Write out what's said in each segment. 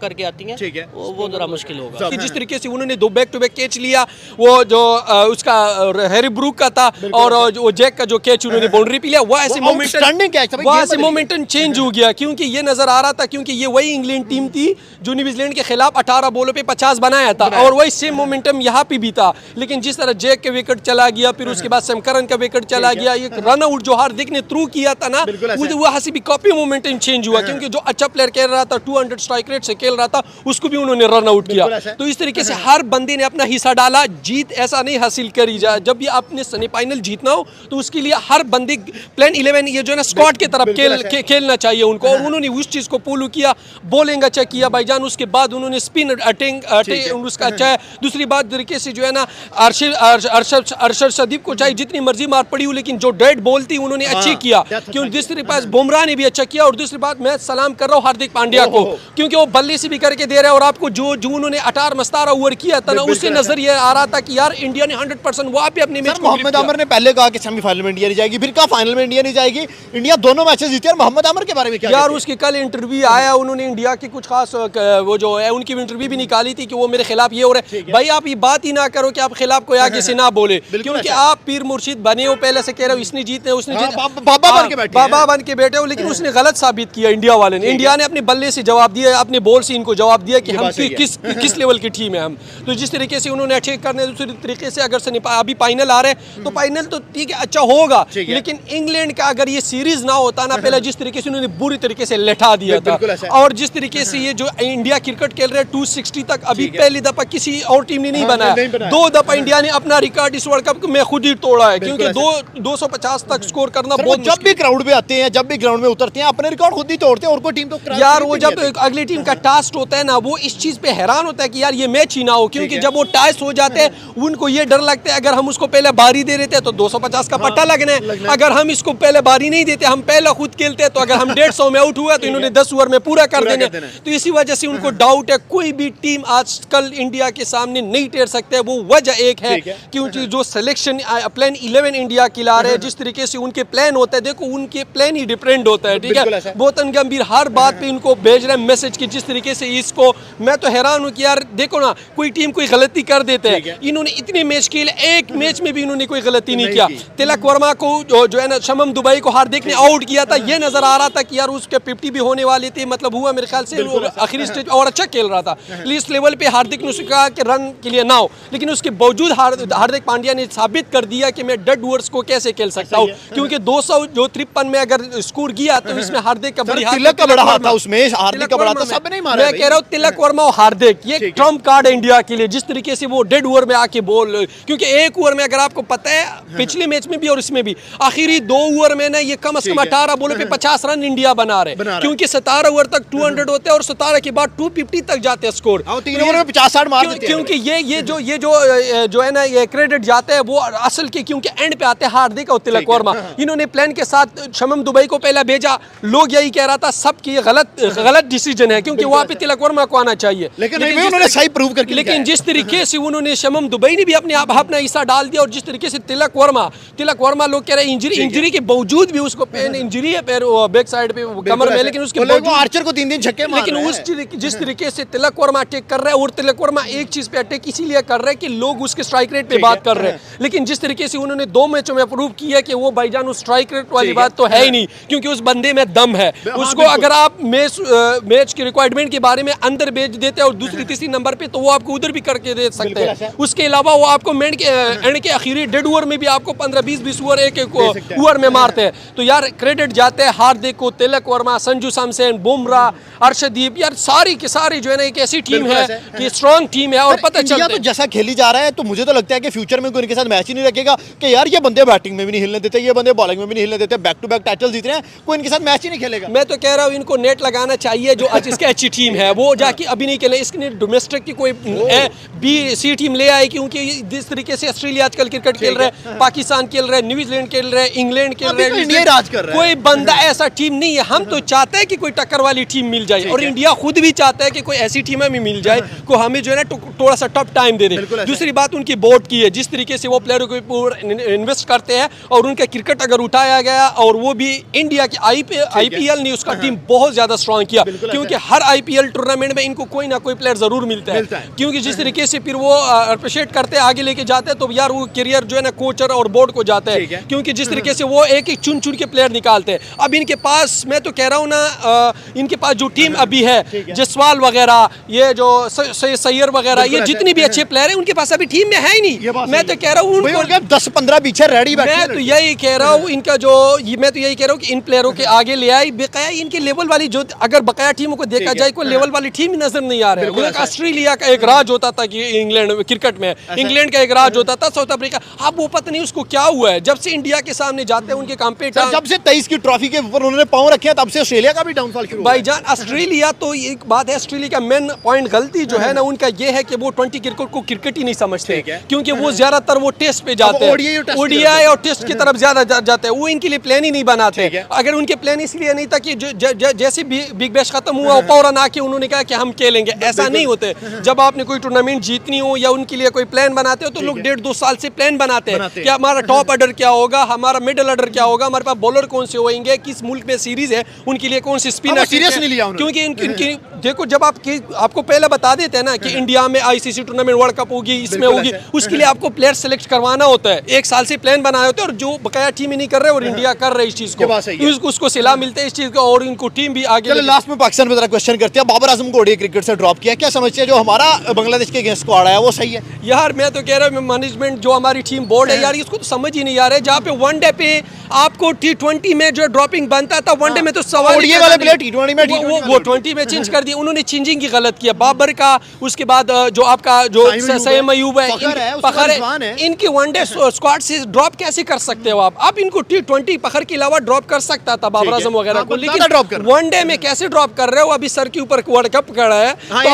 करके आती हैं, ठीक है, वो जरा मुश्किल होगा। जिस तरीके से उन्होंने 2 बैक टू बैक कैच लिया, वो जो उसका हैरी ब्रूक का था और वो जैक का जो कैच उन्होंने बाउंड्री पे लिया, वो ऐसे मोमेंटम चेंज हो गया, क्योंकि ये नजर आ रहा था, क्योंकि ये वही इंग्लैंड टीम थी जो न्यूजीलैंड के खिलाफ 18 बॉलों पे 50 बनाया था, और वही सेम मोमेंटम यहाँ पे भी था। लेकिन जिस तरह जैक के विकेट चला गया, फिर उसके बाद समकरन का विकेट चला गया, ये रन आउट जो हार्दिक ने थ्रू किया था ना, वहाँ से भी काफी मोमेंटम चेंज हुआ, क्योंकि जो अच्छा प्लेयर खेल रहा था 200 स्ट्राइक रेट से खेल रहा था, उसको भी उन्होंने रन आउट किया। तो इस तरीके से हर बंदे ने अपना हिस्सा डाला। जीत ऐसा नहीं हासिल करी जाए, जब भी आपने सेमीफाइनल जीतना हो तो उसके लिए हर बंदे प्लान 11 ये जो है ना स्क्वाड की तरफ खेलना चाहिए उनको, और उन्होंने उस चीज को फॉलो किया। बॉलिंग अच्छा किया भाईजान, उसके बाद उन्होंने स्पिन अटैक उसका अच्छा है। दूसरी बात तरीके से जो है ना अरशद सदीप को चाहे जितनी मर्जी मार पड़ी हो, लेकिन जो डेड बॉल थी उन्होंने अच्छी किया, क्योंकि दूसरी पास बुमराह ने भी अच्छा किया। और दूसरी बात मैं सलाम कर रहा हूँ हार्दिक पांड्या को, क्योंकि वो बल्ले से भी करके दे रहे हैं, और आपको जो उन्होंने 18 ओवर किया था ना, उससे नजर ये आ रहा था कि यार इंडिया ने 100% वहाँ पे अपने मैच। मोहम्मद आमिर ने पहले कहा कि सेमीफाइनल में इंडिया नहीं जाएगी, फिर कहा फाइनल में इंडिया नहीं जाएगी, इंडिया दोनों मैचेस जीती। और मोहम्मद आमिर के बारे में क्या यार, उसकी कल इंटरव्यू आया, उन्होंने इंडिया की कुछ खास वो जो है उनकी इंटरव्यू भी निकाली थी कि वो मेरे खिलाफ ये हो रहा है। भाई आप ये बात ही ना करो कि आप खिलाफ कोई आगे से ना बोले, क्योंकि आप पीर मुर्शिद बने हो, पहले से कह रहे हो इसने जीतने, उसने बाबा बन के बैठे हो, लेकिन उसने गलत साबित किया इंडिया वाले ने। इंडिया ने अपने बल्ले से जवाब दिया, अपने बॉल से इनको जवाब दिया कि हम किस लेवल की टीम है हम। तो जिस तरीके से उन्होंने अच्छे करने, दूसरे तरीके से अगर अभी फाइनल आ रहे हैं तो फाइनल तो ठीक है अच्छा होगा, लेकिन इंग्लैंड का अगर ये सीरीज ना होता ना, पहले जिस तरीके से उन्होंने बुरी तरीके से लेटा दिया था, और जिस तरीके से ये जो इंडिया क्रिकेट खेल रहे हैं 260 तक, अभी पहली दफा किसी और टीम ने नहीं बनाया। 2 दफा इंडिया ने अपना रिकॉर्ड इस वर्ल्ड कप में खुद ही तोड़ा है, क्योंकि 250 तक स्कोर करना बहुत। जब भी ग्राउंड में आते हैं, जब भी ग्राउंड में उतरते हैं, अपने रिकॉर्ड खुद ही तोड़ते हैं, और कोई टीम तो यार वो जब अगली टीम का टास्क होता है ना, वो इस चीज पे हैरान होता है कि यार ये मैच ही ना हो, क्योंकि जब वो टास्क हो जाते हैं उनको ये डर लगता है अगर हम उसको पहले बारी दे देते हैं तो 250 का पट्टा लगना है, अगर हम इसको पहले बारी नहीं देते, हम पहले खुद खेलते हैं, तो अगर हम 150 में आउट हुआ तो इन्होंने 10 ओवर में पूरा कर देना। तो इसी वजह से उनको डाउट है, कोई भी टीम आजकल इंडिया के सामने नहीं टेर सकते। वो वजह एक है क्योंकि जो सिलेक्शन प्लान 11 इंडिया की ला रहे हैं, जिस तरीके से उनके प्लान होता है, देखो उनके प्लान ही डिफरेंट होता है, ठीक है। गौतम गंभीर हर बात पे इनको भेज रहे हैं मैसेज की, जिस तरीके से इसको मैं तो हैरान हूँ कि यार देखो ना, कोई टीम कोई गलती कर देते हैं, इन्होंने इतने मैच खेले, एक मैच में भी इन्होंने कोई गलती नहीं किया। तिलक वर्मा को जो है ना, शमम दुबई को हार्दिक ने आउट किया था, ये नजर आ रहा था कि यार उसके 50 भी होने वाली थी, मतलब हुआ मेरे ख्याल से आखिरी स्टेज और अच्छा खेल रहा था। इस लेवल पे हार्दिक ने कहा कि रन के लिए ना हो, लेकिन उसके बावजूद हार्दिक पांड्या ने साबित कर दिया कि मैं डेड ओवर्स को कैसे खेल सकता हूँ, क्योंकि 253 में अगर स्कोर किया तो इसमें हार्दिक का बड़ा हाथ था, उसमें हार्दिक का बड़ा था, सब नहीं मारा। मैं कह रहा हूँ तिलक वर्मा और हार्दिक ये ट्रम्प कार्ड है इंडिया के लिए, जिस तरीके से वो डेड ओवर में आके बोल, क्योंकि एक ओवर में अगर आपको पता है पिछले मैच में भी और इसमें भी आखिरी 2 ओवर में ना ये कम से कम 18 बॉलों पे 50 रन इंडिया बना रहे, क्योंकि 17 ओवर तक 200 होते हैं और 17 के बाद 250 तक जाते हैं स्कोर, 3 ओवर में 50-60 मार देते हैं। क्योंकि ये जो है ना, ये क्रेडिट जाते हैं वो असल के, क्योंकि एंड पे आते हैं हार्दिक और तिलक वर्मा। इन्होंने प्लान के साथ शमम दुबई को पहले भेजा, लोग यही कह रहा था सबकी ये गलत डिसीजन है, क्योंकि वहाँ पे तिलक वर्मा को आना चाहिए, लेकिन उन्होंने सही प्रूव करके, लेकिन जिस तरीके से उन्होंने शमम दुबई ने भी अपना हिस्सा डाल दिया, और जिस तरीके से तिलक वर्मा लोग कह रहे हैं इंजरी के बावजूद भी उसको इंजरी है पैर बैक साइड पे कमर में, लेकिन उसके बावजूद आर्चर को 3 दिन छक्के मार रहे हैं। लेकिन जिस तरीके से तिलक वर्मा अटैक कर रहा है, और तिलक वर्मा एक चीज पे अटैक इसीलिए कर रहे हैं कि लोग उसके स्ट्राइक रेट पे बात कर रहे हैं, लेकिन जिस तरीके से उन्होंने 2 मैचों में प्रूव किया कि वो भाईजान उस स्ट्राइक रेट वाली बात तो है ही नहीं, क्योंकि उस बंदे में दम है। उसको अगर आप मैच की रिक्वायरमेंट के बारे में अंदर भेज देते हैं और दूसरी तीसरी नंबर पे, तो वो आपको उधर भी करके दे सकते हैं। उसके अलावा वो आपको एंड के आखिरी डेड ओवर में भी आपको 15-20 ओवर एक ओवर में मारते हैं। तो यार क्रेडिट जाते हैं हार्दिक को, तिलक वर्मा, संजू सैमसन, बुमराह, अर्शदीप, यार सारी की सारी जो है ना एक ऐसी टीम है कि स्ट्रॉन्ग टीम है, और पता चलता है तो जैसा खेली जा रहा है, तो मुझे तो लगता है कि फ्यूचर में कोई इनके साथ मैच ही नहीं रखेगा कि यार ये बंदे बैटिंग में भी नहीं हिलने देते, ये बंदे बॉलिंग में भी नहीं हिलने देते, बैक टू बैक टाइटल जीत रहे हैं, कोई इनके साथ मैच ही नहीं खेलेगा। मैं तो कह रहा हूँ इनको नेट लगाना चाहिए, जो इसकी अच्छी टीम है वो जाके अभी नहीं खेले, इसके डोमेस्टिक की कोई B-C टीम ले आए, क्योंकि जिस तरीके से ऑस्ट्रेलिया आजकल क्रिकेट खेल रहे हैं, पाकिस्तान खेल रहे हैं, न्यूजीलैंड खेल रहे हैं, इंग्लैंड खेल रहे हैं, कोई बंदा ऐसा टीम नहीं है। हम तो चाहते हैं कि कोई टक्कर वाली टीम मिल जाए, और इंडिया खुद भी चाहता है कि कोई ऐसी टीम हमें मिल जाए को हमें जो है ना थोड़ा सा टफ टाइम दे दे। दूसरी बात उनकी बोर्ड की है, जिस तरीके से वो प्लेयरों के ऊपर इन्वेस्ट करते हैं, और उनका क्रिकेट अगर उठाया गया, और वो भी इंडिया की IPL ने उसका टीम बहुत ज्यादा स्ट्रॉन्ग किया, क्योंकि हर IPL IPL टूर्नामेंट में इनको कोई ना कोई प्लेयर जरूर मिलता है, क्योंकि जिस तरीके से फिर वो अप्रिशिएट करते हैं, आगे लेके जाते हैं, तो यार वो करियर जो है ना कोचर और बोर्ड को जाता है, क्योंकि जिस तरीके से वो एक एक चुन चुन के प्लेयर निकालते हैं। अब इनके पास मैं तो कह रहा हूँ ना, इनके पास जो टीम अभी है, जसवाल वगैरह, ये जो सैयर वगैरह, ये जितनी भी अच्छे प्लेयर हैं, उनके पास अभी टीम में है ही नहीं। मैं तो कह रहा हूँ उनको 10-15 पीछे रेडी बैठे। मैं तो यही कह रहा हूँ इनका जो, मैं तो यही कह रहा हूँ कि इन प्लेयरों के आगे ले आई बकाया इनके लेवल वाली, जो अगर बकाया टीमों को देखा जाए, कोई लेवल वाली टीम ही नजर नहीं आ रहा है। ऑस्ट्रेलिया का एक राज होता था कि इंग्लैंड क्रिकेट में, इंग्लैंड का एक राज होता था, साउथ अफ्रीका, अब वो पता नहीं उसको क्या हुआ है। जब से इंडिया के सामने जाते हैं उनके कॉम्पिटिटर, जब से 23 की ट्रॉफी के ऊपर उन्होंने पांव रखे हैं, तब से ऑस्ट्रेलिया का भी डाउनफॉल शुरू। भाईजान ऑस्ट्रेलिया तो एक बात है, ऑस्ट्रेलिया का मेन पॉइंट गलती जो है ना उनका ये है कि वो 20 क्रिकेट को क्रिकेट ही नहीं समझते, क्योंकि वो ज्यादातर वो टेस्ट पे जाते हैं, ओडीआई और टेस्ट की तरफ ज्यादा जाते हैं, वो इनके लिए प्लान ही नहीं बनाते। अगर उनके प्लान इसलिए नहीं था कि जैसे बिग बैश खत्म हुआ फौरन आके उन्होंने कहा कि हम खेलेंगे, ऐसा नहीं होते। जब आपने कोई टूर्नामेंट जीतनी हो या उनके लिए कोई प्लान बनाते हो, तो लोग 1.5-2 साल से प्लान बनाते हैं कि हमारा टॉप ऑर्डर क्या होगा, हमारा मिडिल ऑर्डर क्या होगा, हमारे पास बॉलर कौन से होंगे, किस मुल्क में सीरीज है, उनके लिए कौन सी स्पिनर सीरियस नहीं लिया, क्योंकि इनकी देखो, जब आपको पहले बता देते हैं ना कि इंडिया में आईसीसी टूर्नामेंट वर्ल्ड कप होगी, इसमें होगी, उसके लिए आपको प्लेयर सेलेक्ट करवाना होता है, 1 साल से प्लान बनाए होते हैं, और जो बकाया टीम ही नहीं कर रहे और इंडिया कर रहे इस चीज को, उसको सिला मिलते है इस चीज को, और इनको टीम भी आगे। लास्ट में पाकिस्तान में जरा क्वेश्चन करते हैं, बाबर आजम को ओडीआई क्रिकेट से ड्रॉप किया, क्या समझते हैं जो हमारा बांग्लादेश के अगेंस्ट स्क्वाड आया वो सही है? यार मैं तो कह रहा हूँ मैनेजमेंट जो हमारी टीम बोर्ड है यार, इसको तो समझ ही नहीं आ रहा है। जहाँ पे वनडे पे आपको T20 में जो ड्रॉपिंग बनता था, वनडे में तो सवाल ओडीआई वाले प्लेयर T20 में वो 20 में चेंज कर दिया उन्होंने, चेंजिंग की गलत किया बाबर का। उसके बाद जो आपका जो सईम अयूब है, फखर है, इनकी वनडे स्क्वाड से ड्रॉप कैसे कर सकते हो आप इनको T20 फखर के अलावा ड्रॉप कर सकता था बाबर आजम वगैरह को, लेकिन वनडे में कैसे ड्रॉप कर रहे हो? अभी सर के ऊपर वर्ल्ड कप खड़ा है, तो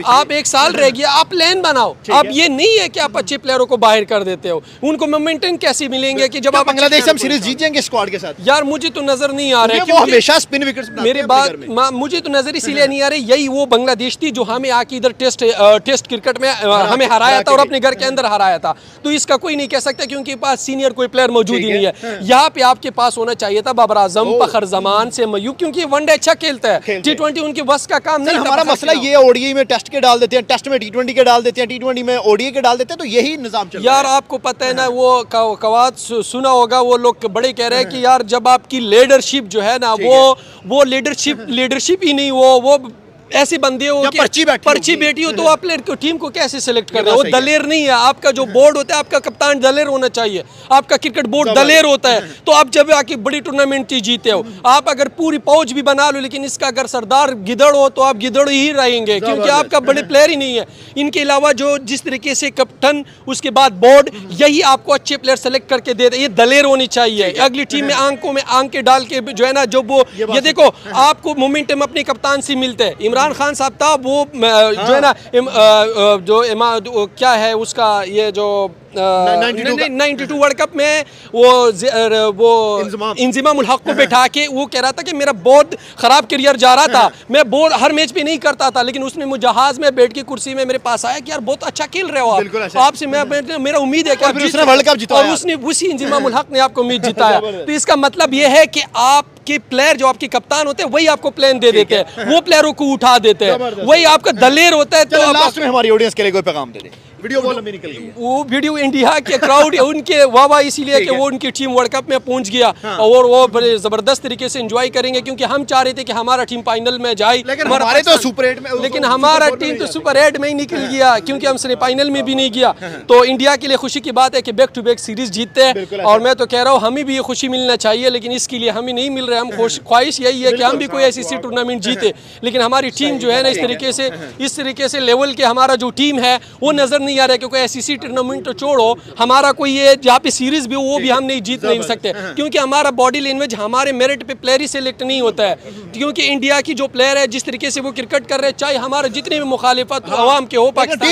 आप 1 साल रह गया, आप प्लान बनाओ। अब ये नहीं है कि आप अच्छे प्लेयरों को बाहर कर देते हो, उनको मोमेंटम कैसे मिलेंगे कि जब आप बांग्लादेश हम सीरीज जीत जाएंगे स्क्वाड के साथ? यार मुझे तो नजर नहीं आ रहा है, वो हमेशा स्पिन विकेट्स मेरी बात मुझे तो नजर इसीलिए नहीं आ रही, यही वो बांग्लादेश थी जो हमें आके इधर टेस्ट क्रिकेट में हमें हराया था और अपने घर के अंदर हराया था। तो इसका कोई नहीं कह सकता क्योंकि पास सीनियर कोई प्लेयर मौजूद ही नहीं है। यहाँ पे आपके पास होना चाहिए था बाबर आजम, फखर जमान से मयूब, क्योंकि वनडे अच्छा खेलता है, T20 उनके बस का काम नहीं। हमारा मसला ये ओडीआई में टेस्ट के डाल देते हैं, टेस्ट में T20 के डाल देते हैं, T20 में ओडीआई के डाल देते हैं, तो यही निजाम चल रहा है। यार आपको पता है ना, वो कवात सुना होगा, वो लोग बड़े कह रहे हैं कि यार जब आपकी लीडरशिप जो है ना, वो लीडरशिप ही नहीं, वो ऐसे बंदे हो कि पर्ची बेटी हो, तो आप टीम को कैसे सिलेक्ट कर रहे हो? वो दलेर नहीं है। आपका जो बोर्ड होता है, आपका कप्तान दलेर होना चाहिए, आपका क्रिकेट बोर्ड दलेर होता है। तो आप जब आके बड़ी टूर्नामेंट जीते हो, आप अगर पूरी पहुंच भी बना लो, लेकिन इसका अगर सरदार गिदड़ हो तो आप गिदड़ ही रहेंगे, क्योंकि आपका बड़े प्लेयर ही नहीं है। इनके अलावा जो जिस तरीके से कैप्टन, उसके बाद बोर्ड, यही आपको अच्छे प्लेयर सेलेक्ट करके दे, ये दलेर होनी चाहिए। अगली टीम में आंख के डाल के जो है ना, जो वो ये देखो, आपको मोमेंटम अपने कप्तान से मिलते हैं। इमरान खान साहब था, वो जो है ना, जो क्या है उसका, ये जो 92 वर्ल्ड कप में वो इंजिमाम उल हक को बैठा के वो कह रहा था कि मेरा बहुत खराब करियर जा रहा था, मैं बोल हर मैच पे नहीं करता था, लेकिन उसने मुझे जहाज में बैठ के कुर्सी में मेरे पास आया कि यार बहुत अच्छा खेल रहे हो आप, आपसे मेरा उम्मीद है कि आप वर्ल्ड कप जिताया, और उसने उसी इंजिमाम उल हक ने आपको उम्मीद जिताया। तो इसका मतलब ये है कि आपके प्लेयर जो आपके कप्तान होते हैं, वही आपको प्लान दे देते हैं, वो प्लेयरों को उठा देते हैं, वही आपका दलेर होता है। तो लास्ट में हमारी ऑडियंस के लिए कोई पैगाम दे दे। वीडियो बहुत लंबी निकल गई है। वो वीडियो इंडिया के क्राउड उनके वाह इसीलिए कि वो उनकी टीम वर्ल्ड कप में पहुंच गया, और वो बड़े जबरदस्त तरीके से एंजॉय करेंगे, क्योंकि हम चाह रहे थे कि हमारा टीम फाइनल में जाए, लेकिन हमारे तो सुपर 8 में, लेकिन हमारा टीम तो सुपर 8 में ही निकल गया, क्योंकि हम सेमीफाइनल में भी नहीं गया। तो इंडिया के लिए खुशी की बात है कि बैक टू बैक सीरीज जीतते हैं, और मैं तो कह रहा हूँ हमें भी ये खुशी मिलना चाहिए, लेकिन इसके लिए हमें नहीं मिल रहा है। हम ख्वाहिश यही है कि हम भी कोई ऐसी टूर्नामेंट जीते, लेकिन हमारी टीम जो है ना, इस तरीके से लेवल के हमारा जो टीम है वो नजर नहीं आ रहा है, क्योंकि ऐसी टूर्नामेंट तो छोड़ो, हमारा कोई ये जहाँ पे सीरीज भी वो भी हम नहीं जीत नहीं सकते, क्योंकि हमारा बॉडी लैंग्वेज, हमारे मेरिट पे प्लेयर ही सिलेक्ट नहीं होता है। क्योंकि इंडिया की जो प्लेयर है, जिस तरीके से वो क्रिकेट कर रहे हैं, चाहे हमारे जितने भी मुखालिफत अवाम के हो, पाकिस्तान,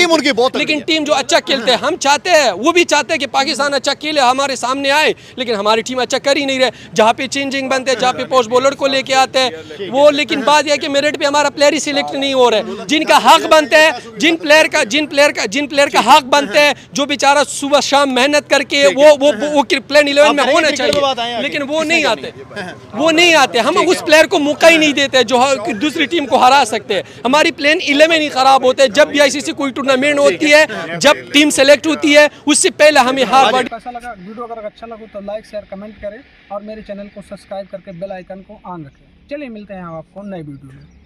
लेकिन टीम जो अच्छा खेलते हैं, हम चाहते हैं, वो भी चाहते हैं कि पाकिस्तान अच्छा खेले, हमारे सामने आए, लेकिन हमारी टीम अच्छा कर ही नहीं रहे। जहाँ पे चेंजिंग बनते हैं, जहाँ पे पोस्ट बॉलर को लेके आते हैं वो, लेकिन बात यह है कि मेरिट पे हमारा प्लेयर ही सिलेक्ट नहीं हो रहा है। जिनका हक बनता है, जिन प्लेयर प्लेयर का हक बनता है, जो बेचारा सुबह शाम मेहनत करके वो प्लेन 11 में होना चाहिए, लेकिन वो नहीं आते, वो नहीं आते। हम उस प्लेयर को मौका ही नहीं देते जो दूसरी टीम को हरा सकते हैं। हमारी प्लेन 11 ही खराब होते हैं। जब भी आईसीसी कोई टूर्नामेंट होती है, जब टीम सेलेक्ट होती है, उससे पहले हमें हार बार। कैसा लगा वीडियो? अगर अच्छा लगा तो लाइक शेयर कमेंट करें और मेरे चैनल को सब्सक्राइब करके बेल आइकन को ऑन रखें। चलिए मिलते हैं आपको नए वीडियो में।